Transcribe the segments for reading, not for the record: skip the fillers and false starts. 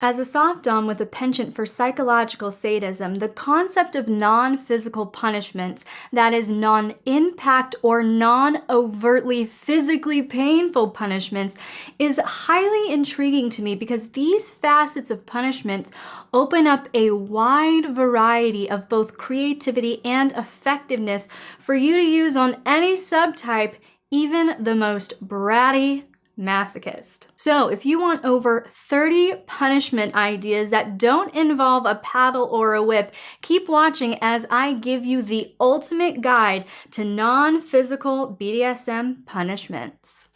As a soft dom with a penchant for psychological sadism, the concept of non-physical punishments, that is, non-impact or non-overtly physically painful punishments, is highly intriguing to me because these facets of punishments open up a wide variety of both creativity and effectiveness for you to use on any subtype, even the most bratty masochist. So if you want over 30 punishment ideas that don't involve a paddle or a whip, keep watching as I give you the ultimate guide to non-physical BDSM punishments.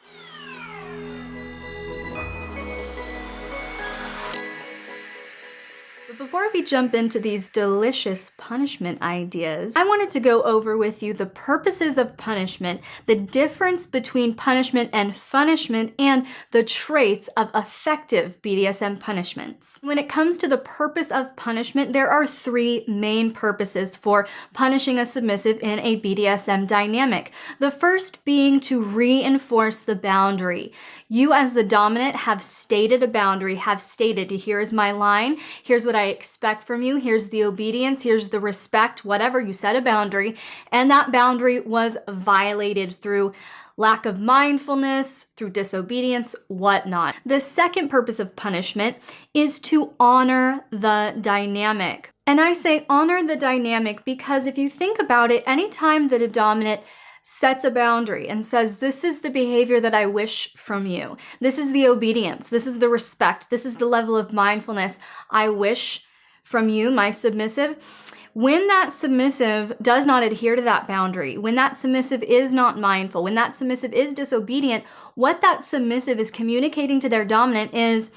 But before we jump into these delicious punishment ideas, I wanted to go over with you the purposes of punishment, the difference between punishment and punishment, and the traits of effective BDSM punishments. When it comes to the purpose of punishment, there are three main purposes for punishing a submissive in a BDSM dynamic. The first being to reinforce the boundary. You as the dominant have stated a boundary, have stated, here's my line, here's what I expect from you, here's the obedience, here's the respect, whatever, you set a boundary, and that boundary was violated through lack of mindfulness, through disobedience, whatnot. The second purpose of punishment is to honor the dynamic. And I say honor the dynamic because if you think about it, anytime that a dominant sets a boundary and says, this is the behavior that I wish from you. This is the obedience. This is the respect. This is the level of mindfulness I wish from you, my submissive. When that submissive does not adhere to that boundary, when that submissive is not mindful, when that submissive is disobedient, what that submissive is communicating to their dominant is,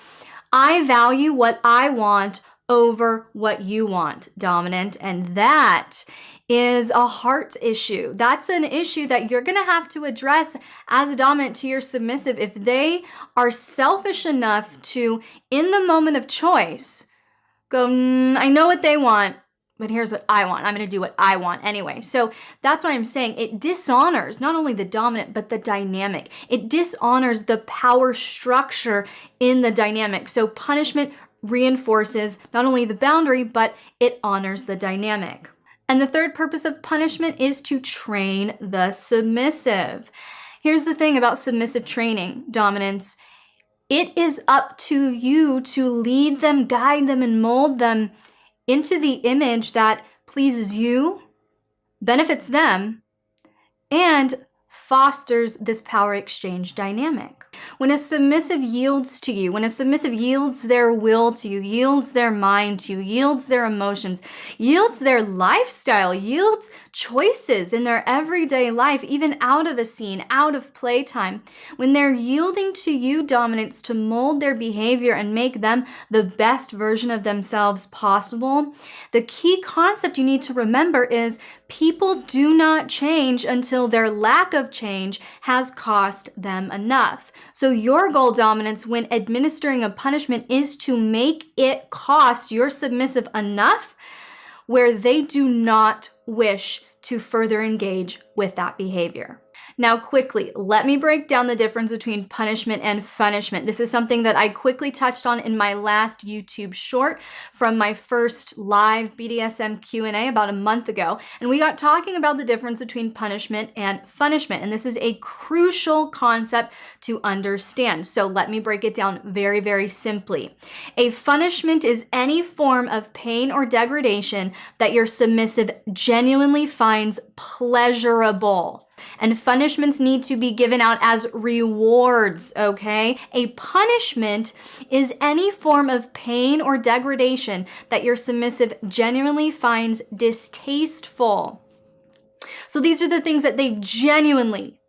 I value what I want over what you want, dominant, and that is a heart issue. That's an issue that you're going to have to address as a dominant to your submissive if they are selfish enough to, in the moment of choice, go, I know what they want, but here's what I want. I'm going to do what I want anyway. So that's why I'm saying it dishonors not only the dominant, but the dynamic. It dishonors the power structure in the dynamic. So punishment reinforces not only the boundary, but it honors the dynamic. And the third purpose of punishment is to train the submissive. Here's the thing about submissive training, dominance. It is up to you to lead them, guide them, and mold them into the image that pleases you, benefits them, and fosters this power exchange dynamic. When a submissive yields to you, when a submissive yields their will to you, yields their mind to you, yields their emotions, yields their lifestyle, yields choices in their everyday life, even out of a scene, out of playtime, when they're yielding to you, dominance, to mold their behavior and make them the best version of themselves possible, the key concept you need to remember is people do not change until their lack of change has cost them enough. So your goal, dominance, when administering a punishment is to make it cost your submissive enough where they do not wish to further engage with that behavior. Now, quickly, let me break down the difference between punishment and punishment. This is something that I quickly touched on in my last YouTube short from my first live BDSM Q&A about a month ago. And we got talking about the difference between punishment and punishment. And this is a crucial concept to understand. So let me break it down very, very simply. A punishment is any form of pain or degradation that your submissive genuinely finds pleasurable. And punishments need to be given out as rewards, okay? A punishment is any form of pain or degradation that your submissive genuinely finds distasteful. So these are the things that they genuinely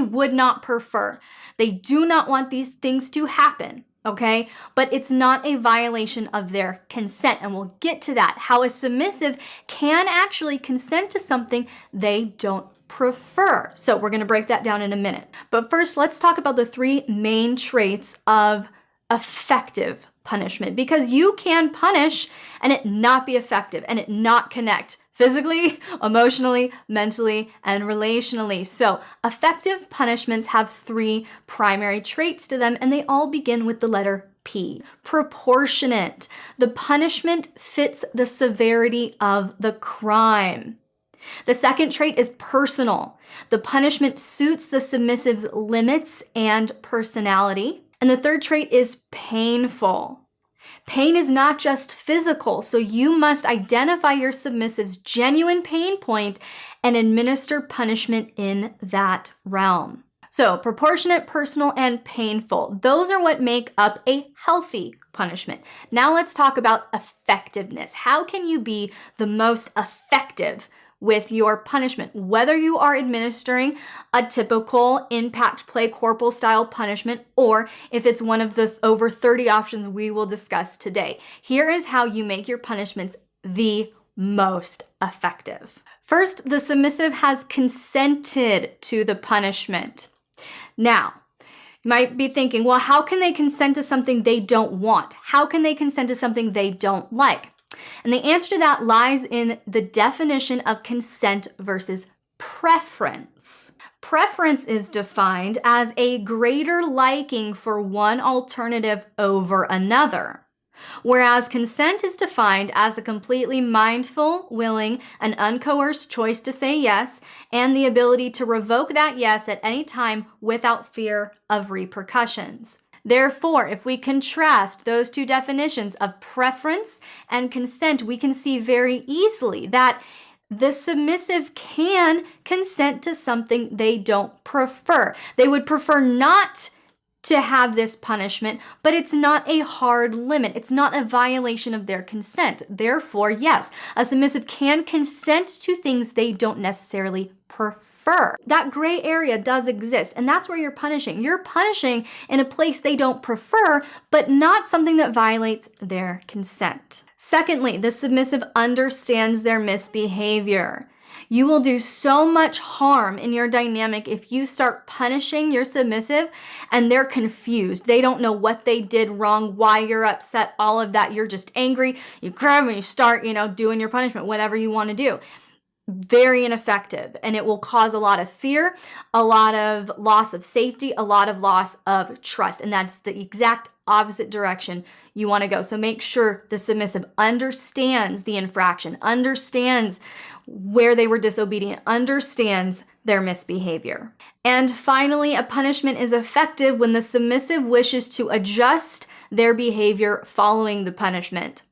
would not prefer. They do not want these things to happen. Okay, but it's not a violation of their consent. And we'll get to that, how a submissive can actually consent to something they don't prefer. So we're going to break that down in a minute. But first, let's talk about the three main traits of effective punishment, because you can punish and it not be effective and it not connect physically, emotionally, mentally, and relationally. So effective punishments have three primary traits to them, and they all begin with the letter P. Proportionate. The punishment fits the severity of the crime. The second trait is personal. The punishment suits the submissive's limits and personality. And the third trait is painful. Pain is not just physical, so you must identify your submissive's genuine pain point and administer punishment in that realm. So, proportionate, personal, and painful. Those are what make up a healthy punishment. Now let's talk about effectiveness. How can you be the most effective with your punishment? Whether you are administering a typical impact play corporal style punishment, or if it's one of the over 30 options we will discuss today. Here is how you make your punishments the most effective. First, the submissive has consented to the punishment. Now, you might be thinking, well, how can they consent to something they don't want? How can they consent to something they don't like? And the answer to that lies in the definition of consent versus preference. Preference is defined as a greater liking for one alternative over another, whereas consent is defined as a completely mindful, willing, and uncoerced choice to say yes, and the ability to revoke that yes at any time without fear of repercussions. Therefore, if we contrast those two definitions of preference and consent, we can see very easily that the submissive can consent to something they don't prefer. They would prefer not to have this punishment, but it's not a hard limit. It's not a violation of their consent. Therefore, yes, a submissive can consent to things they don't necessarily prefer. That gray area does exist, and that's where you're punishing. You're punishing in a place they don't prefer, but not something that violates their consent. Secondly, the submissive understands their misbehavior. You will do so much harm in your dynamic if you start punishing your submissive and they're confused. They don't know what they did wrong, why you're upset, all of that. You're just angry. You grab and you start, doing your punishment, whatever you want to do. Very ineffective, and it will cause a lot of fear, a lot of loss of safety, a lot of loss of trust, and that's the exact opposite direction you want to go. So make sure the submissive understands the infraction, understands where they were disobedient, understands their misbehavior. And finally, a punishment is effective when the submissive wishes to adjust their behavior following the punishment.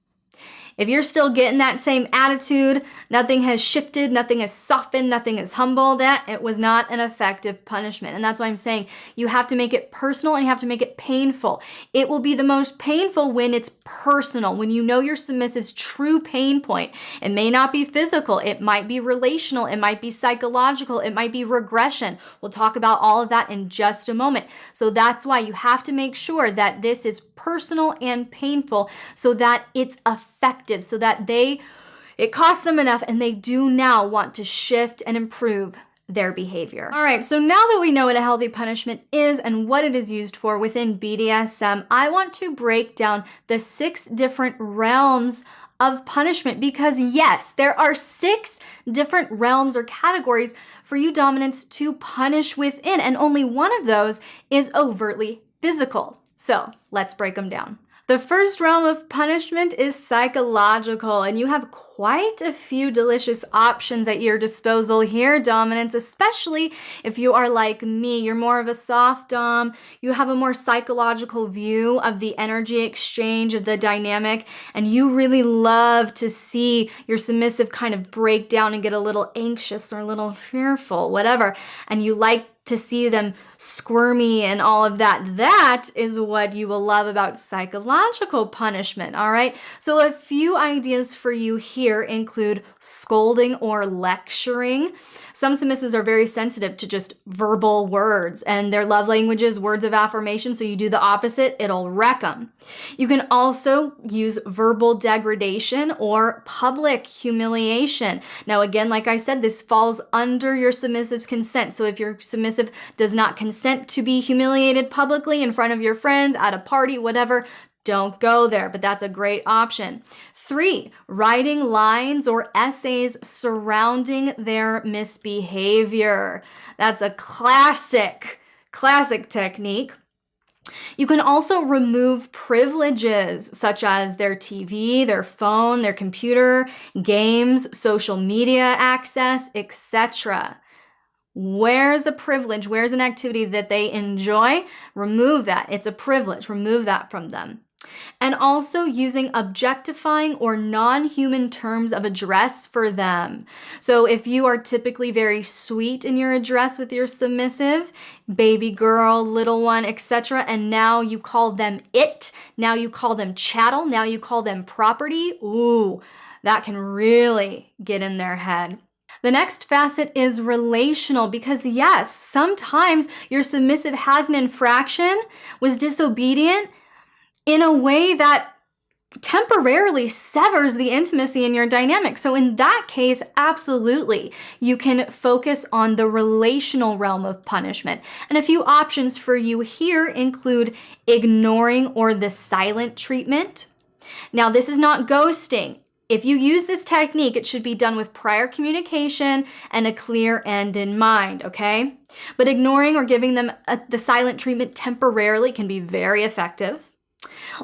If you're still getting that same attitude, nothing has shifted, nothing has softened, nothing has humbled, it was not an effective punishment. And that's why I'm saying you have to make it personal and you have to make it painful. It will be the most painful when it's personal, when you know your submissive's true pain point. It may not be physical, it might be relational, it might be psychological, it might be regression. We'll talk about all of that in just a moment. So that's why you have to make sure that this is personal and painful so that it's effective, so that it costs them enough and they do now want to shift and improve their behavior. All right, so now that we know what a healthy punishment is and what it is used for within BDSM, I want to break down the 6 different realms of punishment, because yes, there are 6 different realms or categories for you dominants to punish within, and only one of those is overtly physical. So let's break them down. The first realm of punishment is psychological, and you have quite a few delicious options at your disposal here, dominants, especially if you are like me. You're more of a soft dom. You have a more psychological view of the energy exchange, of the dynamic, and you really love to see your submissive kind of break down and get a little anxious or a little fearful, whatever, and you like to see them squirmy and all of that. That is what you will love about psychological punishment, all right? So a few ideas for you here include scolding or lecturing. Some submissives are very sensitive to just verbal words, and their love language is words of affirmation, so you do the opposite, it'll wreck them. You can also use verbal degradation or public humiliation. Now again, like I said, this falls under your submissive's consent. So if your submissive does not consent to be humiliated publicly in front of your friends, at a party, whatever, don't go there, but that's a great option. 3, writing lines or essays surrounding their misbehavior. That's a classic technique. You can also remove privileges such as their TV, their phone, their computer, games, social media access, etc. Where's a privilege? Where's an activity that they enjoy? Remove that. It's a privilege. Remove that from them. And also using objectifying or non-human terms of address for them. So if you are typically very sweet in your address with your submissive, baby girl, little one, etc., and now you call them it, now you call them chattel, now you call them property, ooh, that can really get in their head. The next facet is relational because yes, sometimes your submissive has an infraction, was disobedient, in a way that temporarily severs the intimacy in your dynamic. So in that case, absolutely, you can focus on the relational realm of punishment. And a few options for you here include ignoring or the silent treatment. Now, this is not ghosting. If you use this technique, it should be done with prior communication and a clear end in mind, okay? But ignoring or giving them the silent treatment temporarily can be very effective.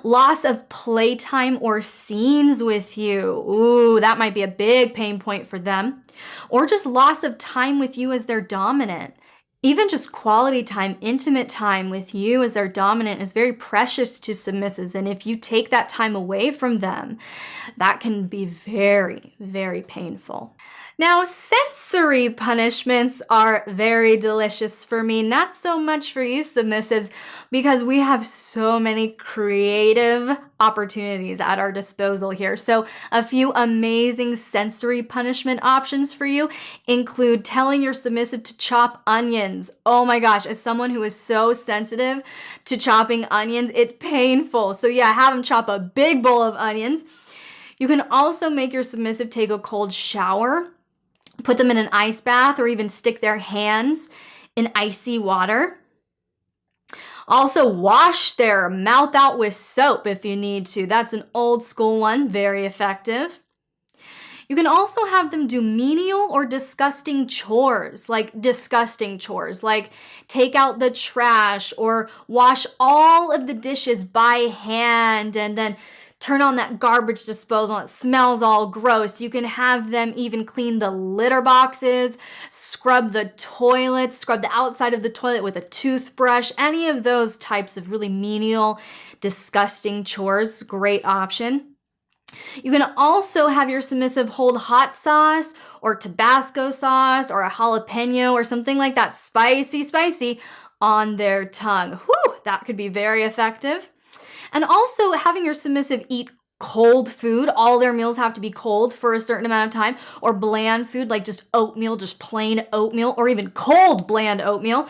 Loss of playtime or scenes with you. Ooh, that might be a big pain point for them. Or just loss of time with you as their dominant. Even just quality time, intimate time with you as their dominant is very precious to submissives. And if you take that time away from them, that can be very, very painful. Now, sensory punishments are very delicious for me, not so much for you submissives, because we have so many creative opportunities at our disposal here. So a few amazing sensory punishment options for you include telling your submissive to chop onions. Oh my gosh, as someone who is so sensitive to chopping onions, it's painful. So yeah, have them chop a big bowl of onions. You can also make your submissive take a cold shower. Put them in an ice bath or even stick their hands in icy water. Also, wash their mouth out with soap if you need to. That's an old school one, very effective. You can also have them do menial or disgusting chores, like take out the trash or wash all of the dishes by hand and then turn on that garbage disposal. It smells all gross. You can have them even clean the litter boxes, scrub the toilets, scrub the outside of the toilet with a toothbrush. Any of those types of really menial, disgusting chores, great option. You can also have your submissive hold hot sauce or Tabasco sauce or a jalapeno or something like that, spicy, on their tongue. Whew, that could be very effective. And also having your submissive eat cold food. All their meals have to be cold for a certain amount of time, or bland food like just oatmeal, just plain oatmeal, or even cold bland oatmeal.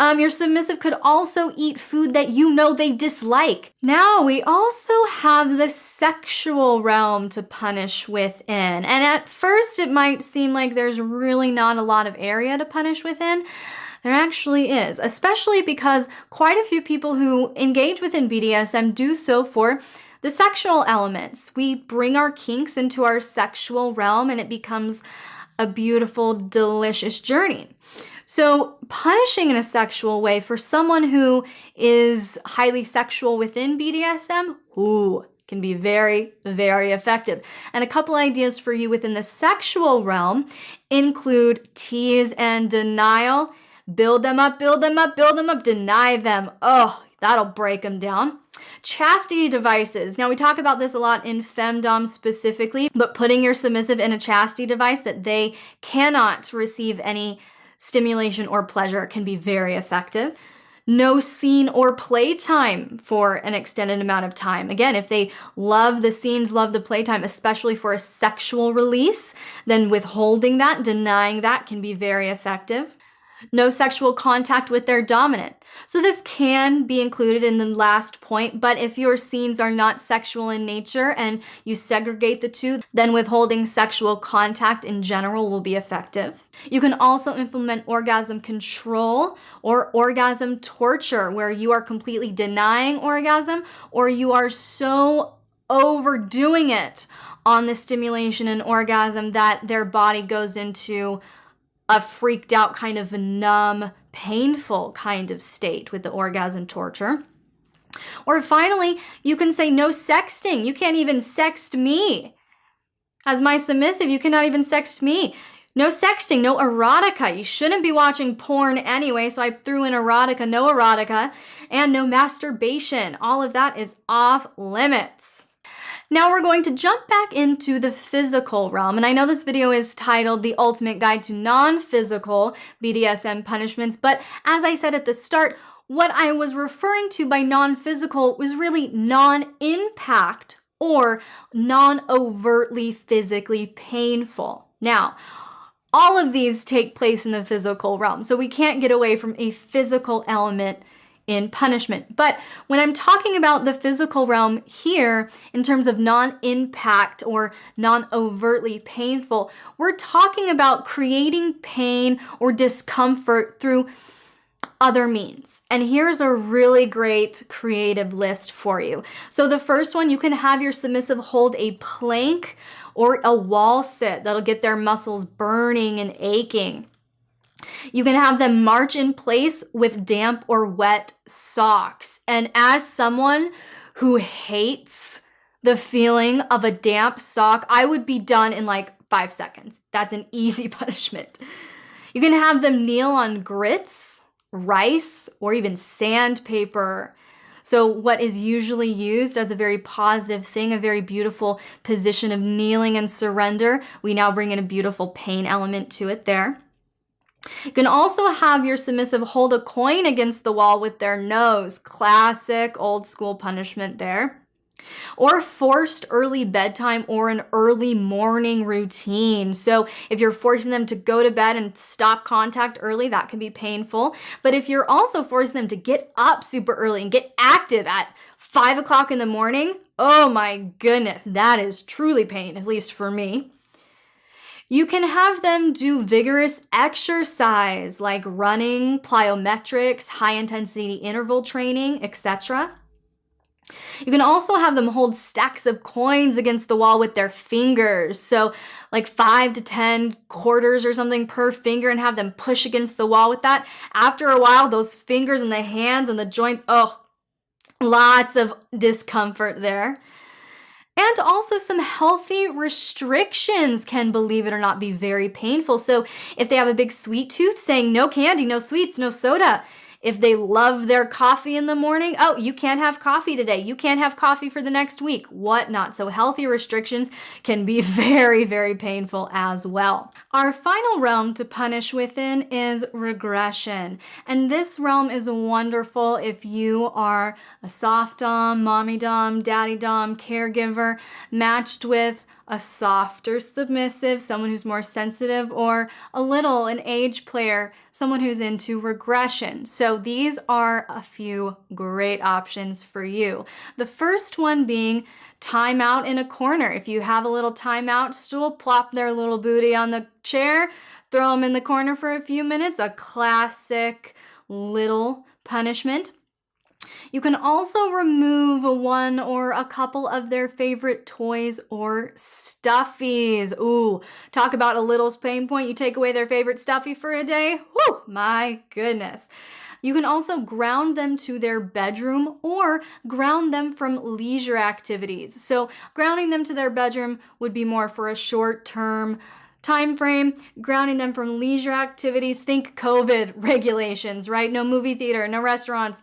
Your submissive could also eat food that you know they dislike. Now, we also have the sexual realm to punish within. And at first, it might seem like there's really not a lot of area to punish within. There actually is, especially because quite a few people who engage within BDSM do so for the sexual elements. We bring our kinks into our sexual realm and it becomes a beautiful, delicious journey. So punishing in a sexual way for someone who is highly sexual within BDSM, can be very, very effective. And a couple ideas for you within the sexual realm include tease and denial. Build them up, deny them. Oh, that'll break them down. Chastity devices. Now, we talk about this a lot in femdom specifically, but putting your submissive in a chastity device that they cannot receive any stimulation or pleasure can be very effective. No scene or playtime for an extended amount of time. Again, if they love the scenes, love the playtime, especially for a sexual release, then withholding that, denying that can be very effective. No sexual contact with their dominant. So this can be included in the last point, but if your scenes are not sexual in nature and you segregate the two, then withholding sexual contact in general will be effective. You can also implement orgasm control or orgasm torture, where you are completely denying orgasm or you are so overdoing it on the stimulation and orgasm that their body goes into a freaked out kind of numb, painful kind of state with the orgasm torture. Or finally, you can say no sexting. You can't even sext me. As my submissive, you cannot even sext me. No sexting, no erotica. You shouldn't be watching porn anyway, so I threw in erotica, no erotica, and no masturbation. All of that is off limits. Now we're going to jump back into the physical realm, and I know this video is titled The Ultimate Guide to Non-Physical BDSM Punishments, but as I said at the start, what I was referring to by non-physical was really non-impact or non-overtly physically painful. Now, all of these take place in the physical realm, so we can't get away from a physical element in punishment. But when I'm talking about the physical realm here, in terms of non-impact or non-overtly painful, we're talking about creating pain or discomfort through other means. And here's a really great creative list for you. So the first one, you can have your submissive hold a plank or a wall sit that'll get their muscles burning and aching. You can have them march in place with damp or wet socks. And as someone who hates the feeling of a damp sock, I would be done in like 5 seconds. That's an easy punishment. You can have them kneel on grits, rice, or even sandpaper. So what is usually used as a very positive thing, a very beautiful position of kneeling and surrender, we now bring in a beautiful pain element to it there. You can also have your submissive hold a coin against the wall with their nose. Classic old school punishment there. Or forced early bedtime or an early morning routine. So if you're forcing them to go to bed and stop contact early, that can be painful. But if you're also forcing them to get up super early and get active at 5 o'clock in the morning, oh my goodness, that is truly pain, at least for me. You can have them do vigorous exercise like running, plyometrics, high intensity interval training, etc. You can also have them hold stacks of coins against the wall with their fingers. So like 5 to 10 quarters or something per finger, and have them push against the wall with that. After a while, those fingers and the hands and the joints, oh, lots of discomfort there. And also some healthy restrictions can, believe it or not, be very painful. So if they have a big sweet tooth, saying no candy, no sweets, no soda. If they love their coffee in the morning, oh, you can't have coffee today. You can't have coffee for the next week, whatnot. So healthy restrictions can be very, very painful as well. Our final realm to punish within is regression. And this realm is wonderful if you are a soft dom, mommy dom, daddy dom, caregiver, matched with a softer submissive, someone who's more sensitive, or an age player, someone who's into regression. So these are a few great options for you. The first one being timeout in a corner. If you have a little timeout stool, plop their little booty on the chair, throw them in the corner for a few minutes, a classic little punishment. You can also remove one or a couple of their favorite toys or stuffies. Ooh, talk about a little pain point. You take away their favorite stuffy for a day. Whew, my goodness. You can also ground them to their bedroom or ground them from leisure activities. So grounding them to their bedroom would be more for a short-term time frame. Grounding them from leisure activities, think COVID regulations, right? No movie theater, no restaurants,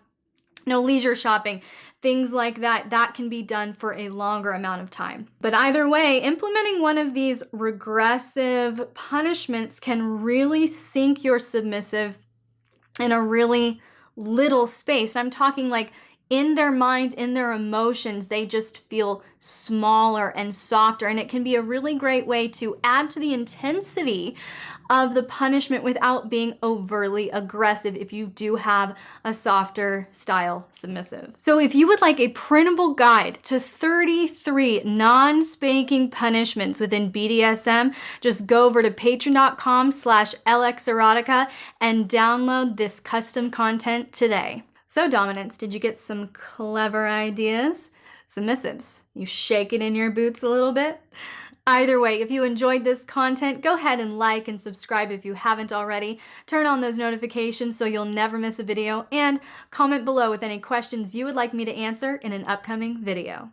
no leisure shopping, things like that. That can be done for a longer amount of time. But either way, implementing one of these regressive punishments can really sink your submissive in a really little space. I'm talking like in their mind, in their emotions, they just feel smaller and softer. And it can be a really great way to add to the intensity of the punishment without being overtly aggressive if you do have a softer style submissive. So if you would like a printable guide to 33 non-spanking punishments within BDSM, just go over to patreon.com/lxerotica and download this custom content today. So dominants, did you get some clever ideas? Submissives, you shake it in your boots a little bit? Either way, if you enjoyed this content, go ahead and like and subscribe if you haven't already. Turn on those notifications so you'll never miss a video, and comment below with any questions you would like me to answer in an upcoming video.